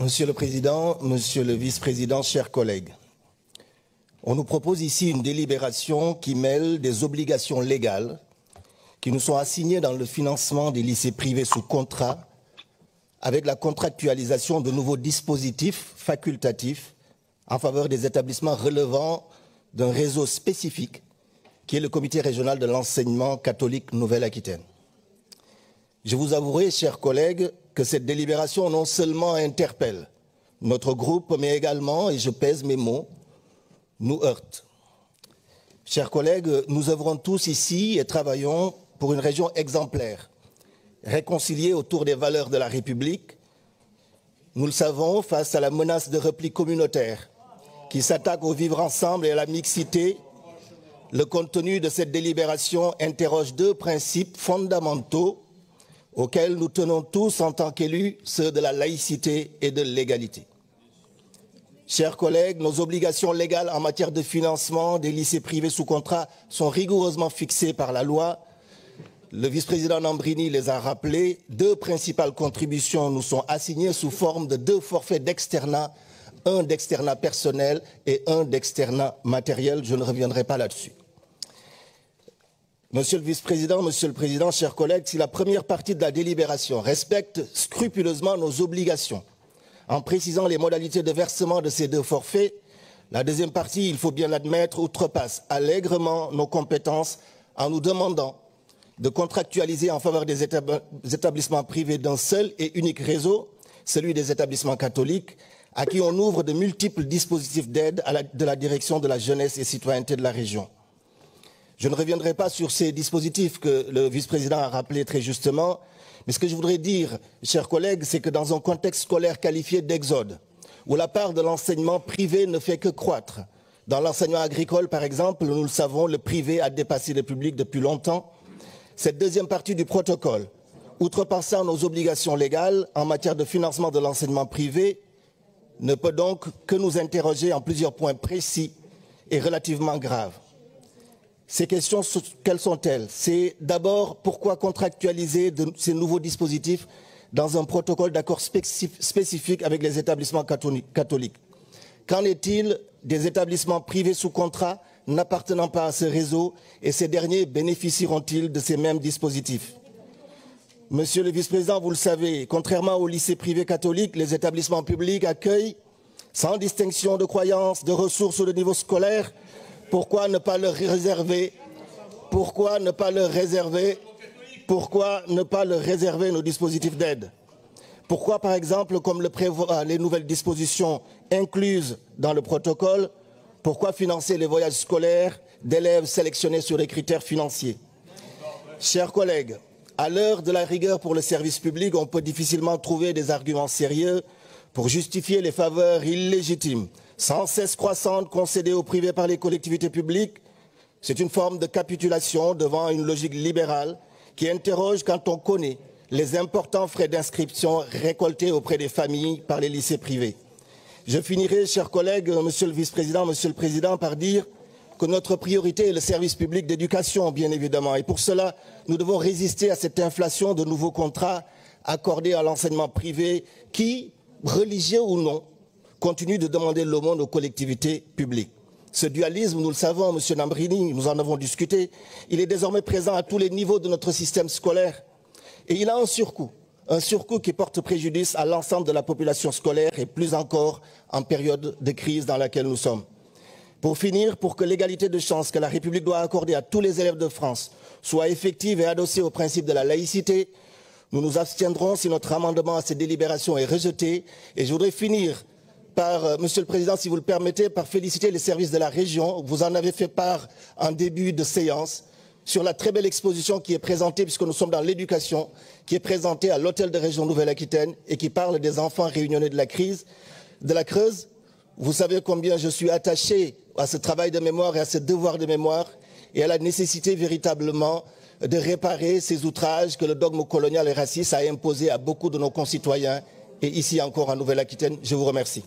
Monsieur le Président, Monsieur le Vice-président, chers collègues, on nous propose ici une délibération qui mêle des obligations légales qui nous sont assignées dans le financement des lycées privés sous contrat avec la contractualisation de nouveaux dispositifs facultatifs en faveur des établissements relevant d'un réseau spécifique qui est le Comité régional de l'enseignement catholique Nouvelle-Aquitaine. Je vous avouerai, chers collègues, que cette délibération non seulement interpelle notre groupe, mais également, et je pèse mes mots, nous heurte. Chers collègues, nous œuvrons tous ici et travaillons pour une région exemplaire, réconciliée autour des valeurs de la République. Nous le savons, face à la menace de repli communautaire qui s'attaque au vivre ensemble et à la mixité, le contenu de cette délibération interroge deux principes fondamentaux auxquels nous tenons tous en tant qu'élus, ceux de la laïcité et de l'égalité. Chers collègues, nos obligations légales en matière de financement des lycées privés sous contrat sont rigoureusement fixées par la loi. Le vice-président Nambrini les a rappelées. Deux principales contributions nous sont assignées sous forme de deux forfaits d'externat, un d'externat personnel et un d'externat matériel. Je ne reviendrai pas là-dessus. Monsieur le vice-président, monsieur le président, chers collègues, si la première partie de la délibération respecte scrupuleusement nos obligations en précisant les modalités de versement de ces deux forfaits, la deuxième partie, il faut bien l'admettre, outrepasse allègrement nos compétences en nous demandant de contractualiser en faveur des établissements privés d'un seul et unique réseau, celui des établissements catholiques, à qui on ouvre de multiples dispositifs d'aide de la direction de la jeunesse et citoyenneté de la région. Je ne reviendrai pas sur ces dispositifs que le vice-président a rappelés très justement, mais ce que je voudrais dire, chers collègues, c'est que dans un contexte scolaire qualifié d'exode, où la part de l'enseignement privé ne fait que croître, dans l'enseignement agricole par exemple, nous le savons, le privé a dépassé le public depuis longtemps, cette deuxième partie du protocole, outrepassant nos obligations légales en matière de financement de l'enseignement privé, ne peut donc que nous interroger en plusieurs points précis et relativement graves. Ces questions, quelles sont-elles? C'est d'abord pourquoi contractualiser ces nouveaux dispositifs dans un protocole d'accord spécifique avec les établissements catholiques? Qu'en est-il des établissements privés sous contrat n'appartenant pas à ce réseau et ces derniers bénéficieront-ils de ces mêmes dispositifs? Monsieur le vice-président, vous le savez, contrairement aux lycées privés catholiques, les établissements publics accueillent sans distinction de croyances, de ressources ou de niveau scolaire. Pourquoi ne pas leur réserver nos dispositifs d'aide? Pourquoi, par exemple, comme le prévoient les nouvelles dispositions incluses dans le protocole, pourquoi financer les voyages scolaires d'élèves sélectionnés sur des critères financiers? Chers collègues, à l'heure de la rigueur pour le service public, on peut difficilement trouver des arguments sérieux pour justifier les faveurs illégitimes sans cesse croissante concédée au privé par les collectivités publiques. C'est une forme de capitulation devant une logique libérale qui interroge quand on connaît les importants frais d'inscription récoltés auprès des familles par les lycées privés. Je finirai, chers collègues, monsieur le vice-président, monsieur le président, par dire que notre priorité est le service public d'éducation, bien évidemment. Et pour cela, nous devons résister à cette inflation de nouveaux contrats accordés à l'enseignement privé qui, religieux ou non, continue de demander l'aumône aux collectivités publiques. Ce dualisme, nous le savons, M. Nambrini, nous en avons discuté, il est désormais présent à tous les niveaux de notre système scolaire. Et il a un surcoût qui porte préjudice à l'ensemble de la population scolaire et plus encore en période de crise dans laquelle nous sommes. Pour finir, pour que l'égalité de chance que la République doit accorder à tous les élèves de France soit effective et adossée au principe de la laïcité, nous nous abstiendrons si notre amendement à cette délibération est rejeté. Et je voudrais finir par, Monsieur le Président, si vous le permettez, par féliciter les services de la région. Vous en avez fait part en début de séance sur la très belle exposition qui est présentée, puisque nous sommes dans l'éducation, qui est présentée à l'hôtel de région Nouvelle-Aquitaine et qui parle des enfants réunionnais de la Creuse. Vous savez combien je suis attaché à ce travail de mémoire et à ce devoir de mémoire et à la nécessité véritablement de réparer ces outrages que le dogme colonial et raciste a imposés à beaucoup de nos concitoyens et ici encore en Nouvelle-Aquitaine. Je vous remercie.